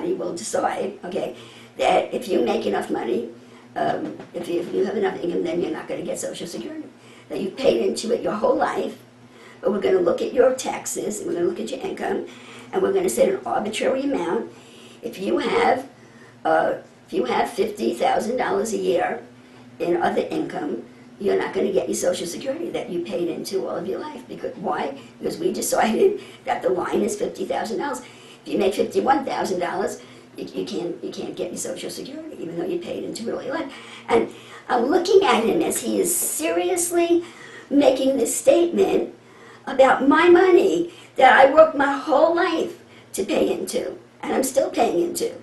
money will decide, okay, that if you make enough money, if you have enough income, then you're not going to get Social Security. That you've paid into it your whole life, but we're going to look at your taxes, and we're going to look at your income, and we're going to set an arbitrary amount. If you have $50,000 a year in other income, you're not going to get your Social Security that you paid into all of your life. Because why? Because we decided that the line is $50,000. If you make $51,000, you can't get your Social Security, even though you paid into it all your life. And I'm looking at him as he is seriously making this statement about my money that I worked my whole life to pay into, and I'm still paying into.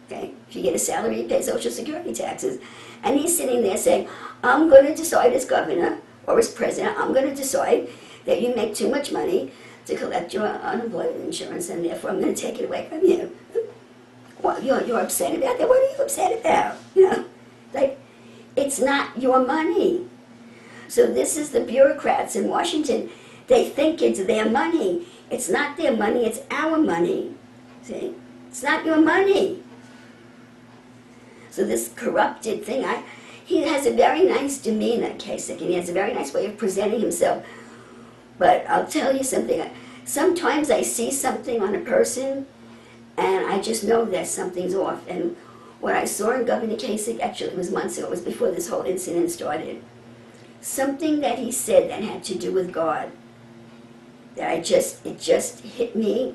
Okay? If you get a salary, you pay Social Security taxes. And he's sitting there saying, I'm going to decide as governor or as president, I'm going to decide that you make too much money to collect your unemployment insurance, and therefore I'm going to take it away from you. Well, you're upset about that? What are you upset about? You know, like, it's not your money. So this is the bureaucrats in Washington. They think it's their money. It's not their money, it's our money. See? It's not your money. So this corrupted thing, he has a very nice demeanor, Kasich, and he has a very nice way of presenting himself. But I'll tell you something. Sometimes I see something on a person, and I just know that something's off. And what I saw in Governor Kasich, actually it was months ago, it was before this whole incident started, something that he said that had to do with God, that it just hit me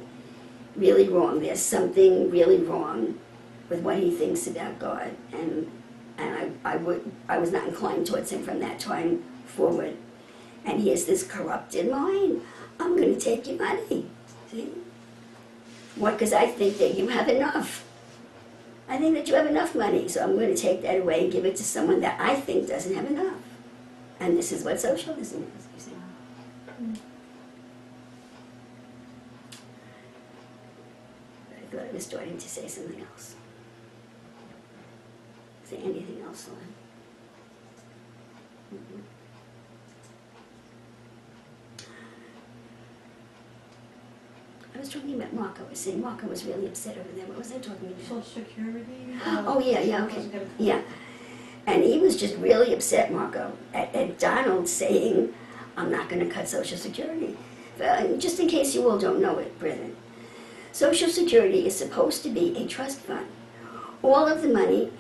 really wrong. There's something really wrong with what he thinks about God, and I was not inclined towards him from that time forward. And he has this corrupted mind. I'm going to take your money. See? What? Because I think that you have enough. I think that you have enough money, so I'm going to take that away and give it to someone that I think doesn't have enough. And this is what socialism is, you see. I thought I was starting to say something else. Is there anything else, Lynn? Mm-hmm. I was talking about Marco. I was saying Marco was really upset over there. What was I talking about? Social Security? Oh, yeah, okay. Yeah. And he was just really upset, Marco, at Donald saying, I'm not going to cut Social Security. Just in case you all don't know it, brethren. Social Security is supposed to be a trust fund. All of the money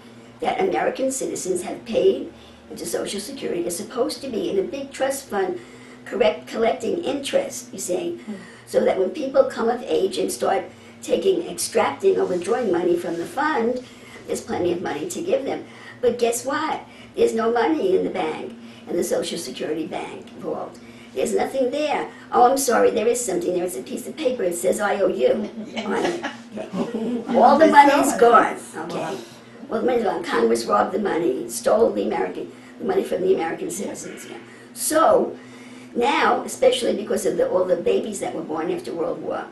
that American citizens have paid into Social Security is supposed to be in a big trust fund, collecting interest, you see, so that when people come of age and start extracting or withdrawing money from the fund, there's plenty of money to give them. But guess what? There's no money in the bank, in the Social Security bank vault. There's nothing there. Oh, I'm sorry, there is something there. It's a piece of paper. It says IOU on it. Okay. All the money's gone. Okay. Well, the money's gone. Congress robbed the money, stole the money from the American citizens. Yeah. So now, especially because of all the babies that were born after World War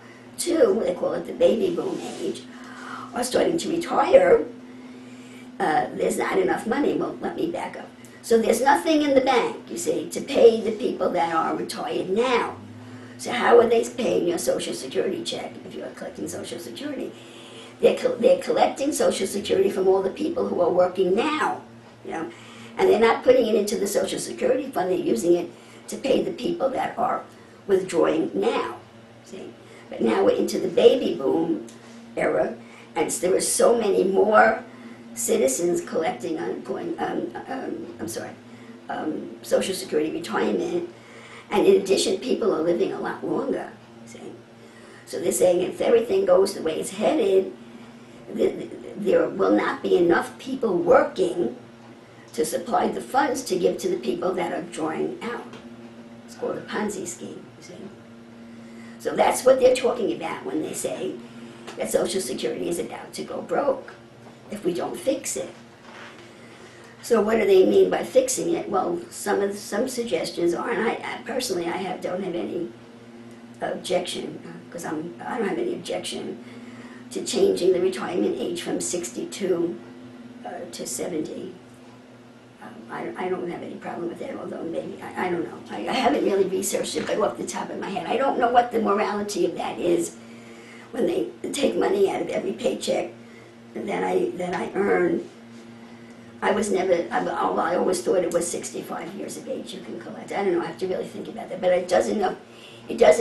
II, they call it the baby boom age, are starting to retire. There's not enough money. Well, let me back up. So there's nothing in the bank, you see, to pay the people that are retired now. So how are they paying your Social Security check if you're collecting Social Security? They're collecting Social Security from all the people who are working now, you know, and they're not putting it into the Social Security fund. They're using it to pay the people that are withdrawing now. See, but now we're into the baby boom era, and there are so many more citizens collecting Social Security retirement, and in addition, people are living a lot longer. See? So they're saying if everything goes the way it's headed, there will not be enough people working to supply the funds to give to the people that are drawing out. It's called a Ponzi scheme, you see. So that's what they're talking about when they say that Social Security is about to go broke if we don't fix it. So what do they mean by fixing it? Well, some suggestions are, and I personally don't have any objection, because I don't have any objection to changing the retirement age from 62 to 70. I don't have any problem with that, although maybe, I don't know. I haven't really researched it, but off the top of my head, I don't know what the morality of that is when they take money out of every paycheck that I earn, I was never, I always thought it was 65 years of age you can collect. I don't know, I have to really think about that. But it doesn't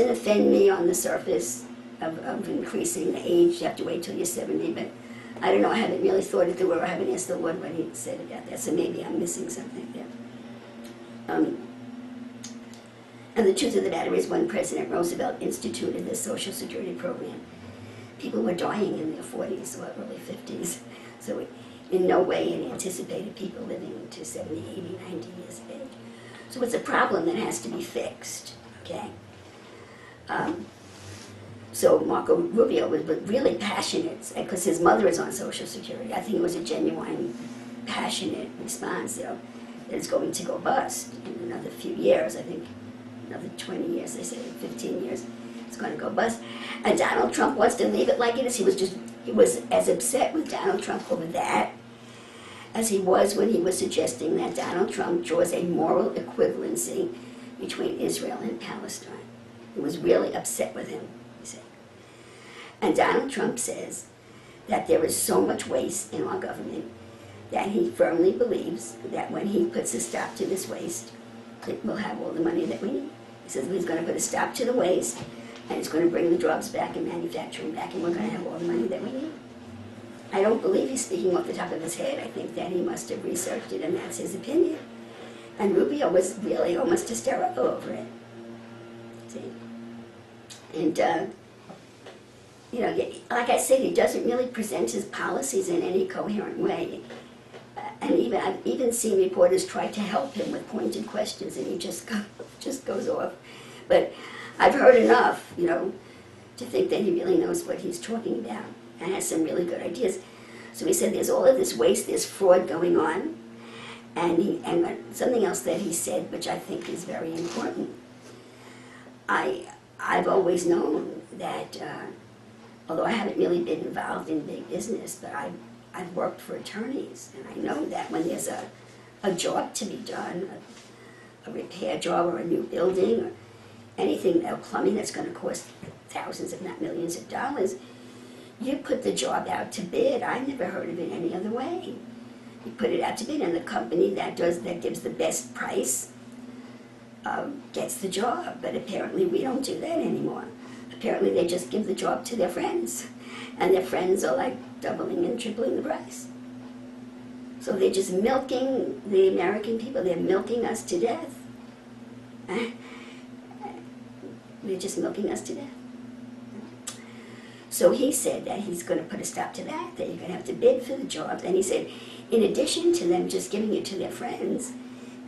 offend me on the surface of increasing the age. You have to wait till you're 70, but I don't know, I haven't really thought it through, or I haven't asked the Lord what he said about that, so maybe I'm missing something there. And the truth of the matter is, when President Roosevelt instituted the Social Security program, people were dying in their 40s or early 50s. So in no way it anticipated people living to 70, 80, 90 years of age. So it's a problem that has to be fixed, okay? So Marco Rubio was really passionate, because his mother is on Social Security. I think it was a genuine, passionate response, that it's going to go bust in another few years. I think another 20 years, they say 15 years, it's going to go bust. And Donald Trump wants to leave it like it is. He was as upset with Donald Trump over that as he was when he was suggesting that Donald Trump draws a moral equivalency between Israel and Palestine. He was really upset with him, you see. And Donald Trump says that there is so much waste in our government that he firmly believes that when he puts a stop to this waste, it will have all the money that we need. He says he's going to put a stop to the waste, and it's going to bring the jobs back and manufacturing back, and we're going to have all the money that we need. I don't believe he's speaking off the top of his head. I think that he must have researched it, and that's his opinion. And Rubio was really almost hysterical over it. See? And, you know, like I said, he doesn't really present his policies in any coherent way. And I've even seen reporters try to help him with pointed questions, and he just goes off. But I've heard enough, you know, to think that he really knows what he's talking about and has some really good ideas. So he said there's all of this waste, there's fraud going on, and something else that he said, which I think is very important. I've always known that, although I haven't really been involved in big business, but I've worked for attorneys, and I know that when there's a job to be done, a repair job or a new building, or anything, plumbing that's going to cost thousands if not millions of dollars, you put the job out to bid. I never heard of it any other way. You put it out to bid, and the company that gives the best price gets the job. But apparently we don't do that anymore. Apparently they just give the job to their friends, and their friends are like doubling and tripling the price. So they're just milking the American people. They're milking us to death. They're just milking us to death. So he said that he's going to put a stop to that you're going to have to bid for the jobs. And he said, in addition to them just giving it to their friends,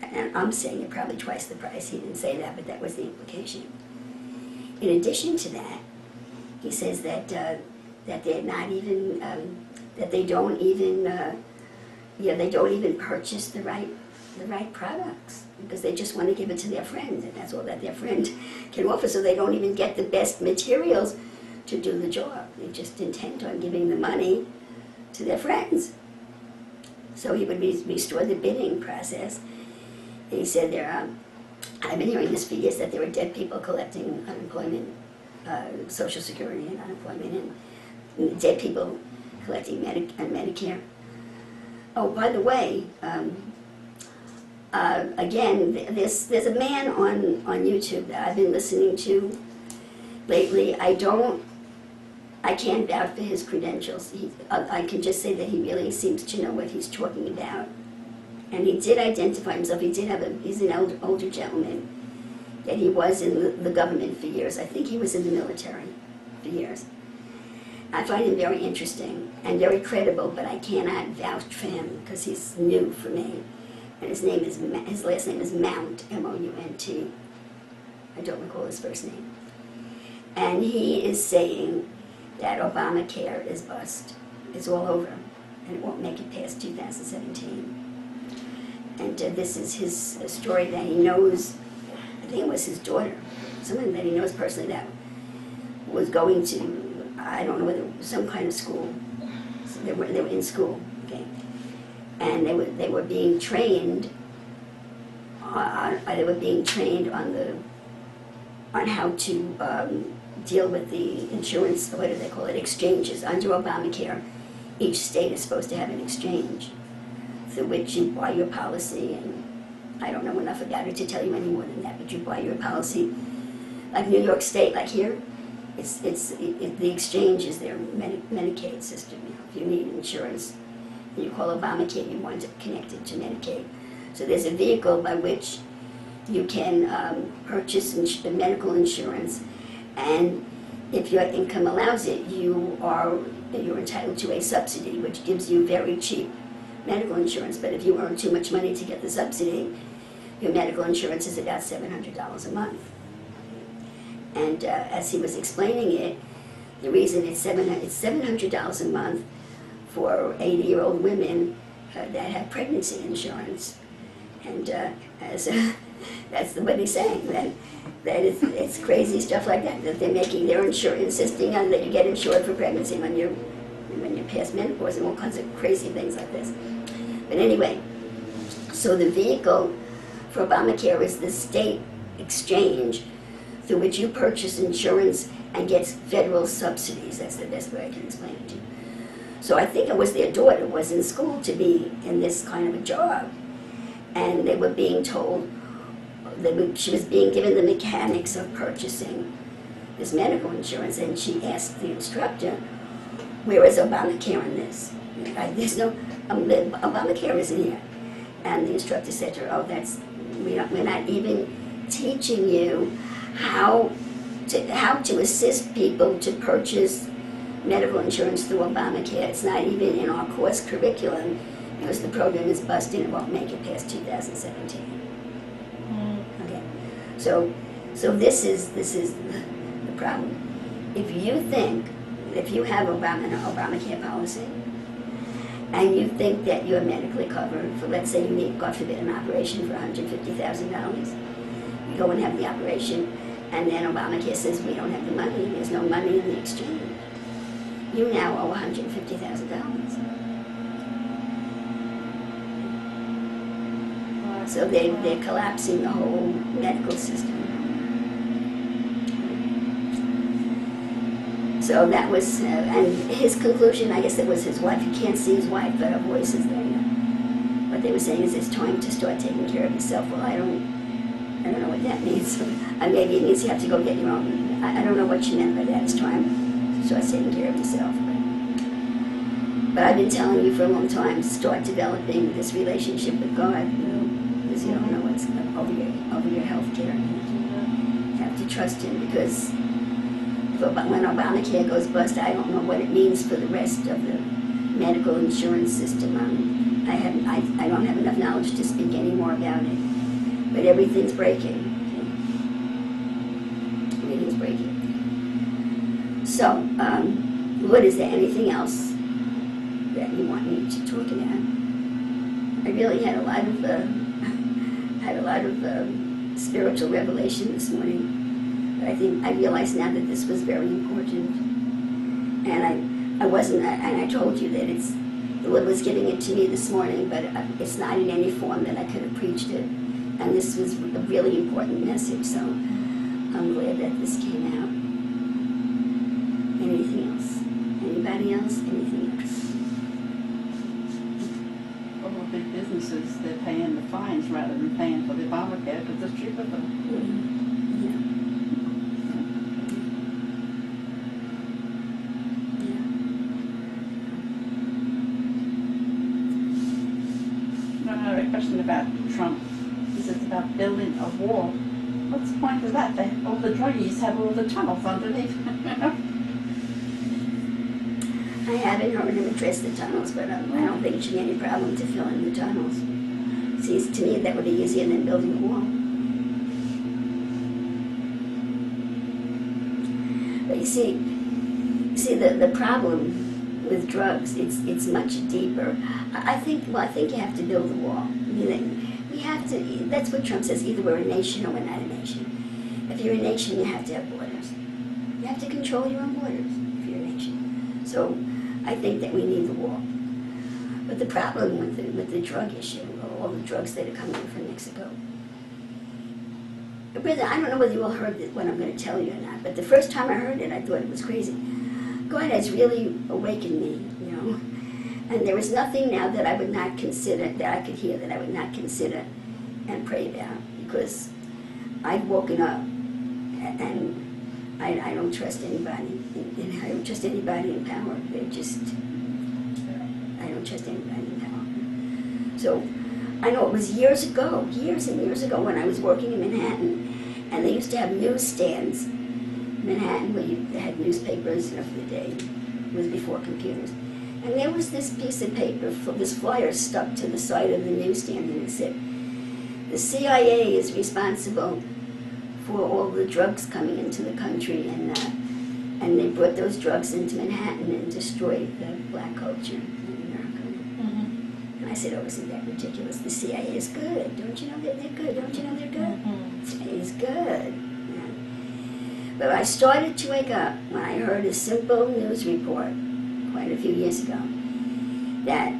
and I'm saying it probably twice the price, he didn't say that, but that was the implication. In addition to that, he says that they're not even, that they don't even, they don't even purchase the right products, because they just want to give it to their friends, and that's all that their friend can offer. So they don't even get the best materials to do the job. They just intend on giving the money to their friends. So he would restore the bidding process. And he said I've been hearing this for years, that there are dead people collecting unemployment, Social Security and unemployment, and dead people collecting Medicare. Oh, by the way, again, there's a man on YouTube that I've been listening to lately. I can't vouch for his credentials. I can just say that he really seems to know what he's talking about. And he did identify himself. He's an older gentleman, that he was in the government for years. I think he was in the military for years. I find him very interesting and very credible, but I cannot vouch for him because he's new for me. And his last name is Mount, M-O-U-N-T. I don't recall his first name. And he is saying that Obamacare is bust. It's all over, and it won't make it past 2017. And this is his story that he knows. I think it was his daughter, someone that he knows personally, that was going to, I don't know whether it was some kind of school. So they were in school, okay, and they were being trained. They were being trained on how to deal with the insurance, what do they call it, exchanges under Obamacare. each state is supposed to have an exchange through which you buy your policy, and I don't know enough about it to tell you any more than that, but you buy your policy. Like New York State, like here, the exchange is their Medicaid system. You know, if you need insurance, and you call Obamacare, you want it connected to Medicaid. So there's a vehicle by which you can purchase medical insurance, and if your income allows it, you're entitled to a subsidy, which gives you very cheap medical insurance. But if you earn too much money to get the subsidy, your medical insurance is about $700 a month. And as he was explaining it, the reason it's $700 a month for 80-year-old women that have pregnancy insurance. And that's what he's saying, that it's crazy stuff like that they're making. They're insisting on that you get insured for pregnancy when you're past menopause and all kinds of crazy things like this. But anyway, so the vehicle for Obamacare is the state exchange through which you purchase insurance and get federal subsidies. That's the best way I can explain it to you. So I think it was their daughter was in school to be in this kind of a job, and they were being told she was being given the mechanics of purchasing this medical insurance, and she asked the instructor, "Where is Obamacare in this? There's no Obamacare isn't here." And the instructor said to her, "Oh, we're not even teaching you how to assist people to purchase medical insurance through Obamacare. It's not even in our course curriculum because the program is busted and won't make it past 2017." Okay, so this is the problem. If you have an Obamacare policy, and you think that you're medically covered for, let's say you need, God forbid, an operation for $150,000, you go and have the operation, and then Obamacare says we don't have the money, there's no money in the exchange. You now owe $150,000. So they're collapsing the whole medical system. So that was, and his conclusion, I guess it was his wife. You can't see his wife, but her voice is there. What they were saying is it's time to start taking care of yourself. Well, I don't know what that means. Maybe it means you have to go get your own. I don't know what she meant by that. It's time to start taking care of yourself. But I've been telling you for a long time, start developing this relationship with God, because you don't know what's over your health care. You have to trust Him, because when Obamacare goes bust, I don't know what it means for the rest of the medical insurance system. I don't have enough knowledge to speak any more about it. But everything's breaking. Everything's breaking. So, Lord, is there anything else that you want me to talk about? I really had a lot of spiritual revelation this morning. But I think I realize now that this was very important, and I told you that the Lord was giving it to me this morning, but it's not in any form that I could have preached it, and this was a really important message. So I'm glad that this came out. Anything else? Anybody else? Anything else? Well, the big businesses, they're paying the fines rather than paying for the Obamacare because it's cheaper for them. Mm-hmm. Question about Trump. He says about building a wall. What's the point of that? All the druggies have all the tunnels underneath. I haven't heard him address the tunnels, but I don't think it should be any problem to fill in the tunnels. Seems to me that would be easier than building a wall. But you see the problem with drugs, it's much deeper. I think you have to build a wall. We have to, that's what Trump says, either we're a nation or we're not a nation. If you're a nation, you have to have borders. You have to control your own borders if you're a nation. So I think that we need the wall. But the problem with the drug issue, all the drugs that are coming in from Mexico, Brother, I don't know whether you all heard what I'm going to tell you or not, but the first time I heard it, I thought it was crazy. God has really awakened me, And there was nothing now that I would not consider, that I could hear, that I would not consider and pray about, because I've woken up and I don't trust anybody. I don't trust anybody in power. I don't trust anybody in power. So I know it was years and years ago when I was working in Manhattan, and they used to have newsstands in Manhattan where they had newspapers, for the day. It was before computers. And there was this piece of paper, this flyer stuck to the side of the newsstand, and it said, "The CIA is responsible for all the drugs coming into the country, and they brought those drugs into Manhattan and destroyed the black culture in America." Mm-hmm. And I said, "Oh, isn't that ridiculous? The CIA is good. Don't you know that they're good? Don't you know they're good? Mm-hmm. The CIA is good." Yeah. But I started to wake up when I heard a simple news report quite a few years ago that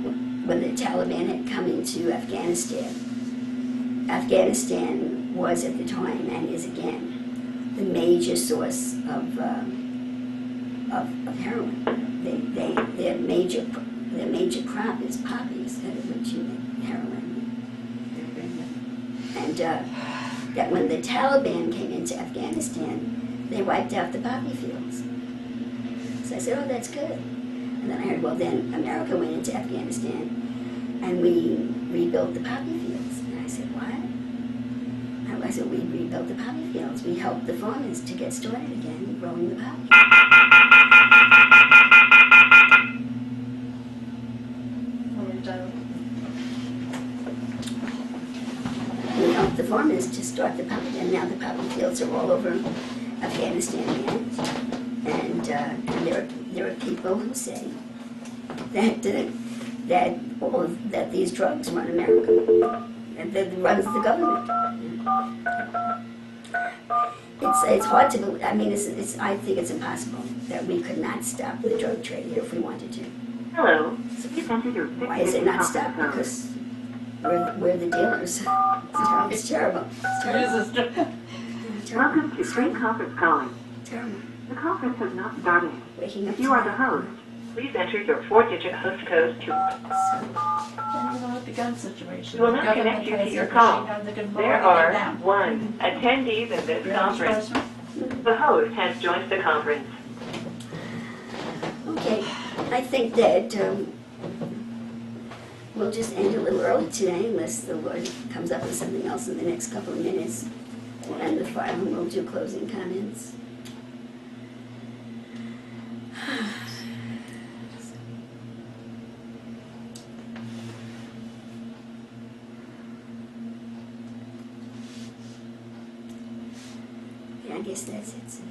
when the Taliban had come into Afghanistan, Afghanistan was at the time and is again the major source of heroin. Their major crop is poppies, which you make heroin. And that when the Taliban came into Afghanistan, they wiped out the poppy fields. So I said, "Oh, that's good." And then I heard, well, then America went into Afghanistan and we rebuilt the poppy fields. And I said, "What?" I said, "We rebuilt the poppy fields. We helped the farmers to get started again growing the poppy." We helped the farmers to start the poppy, and now the poppy fields are all over Afghanistan again. And there are people who say that these drugs run America, that runs the government. It's hard to believe. I mean, I think it's impossible that we could not stop the drug trade here if we wanted to. Hello. Why is it not stopped? Because we're the dealers. It's terrible. It's terrible. Welcome to Spring Conference calling. Terrible. The conference has not started. Waking up. If you are the host, please enter your 4-digit host code to... With the gun situation. We will not connect you to your call. There are 1 attendees in this conference. The host has joined the conference. Okay, I think that we'll just end a little early today unless the Lord comes up with something else in the next couple of minutes. We'll end the file and we'll do closing comments. I guess that's it.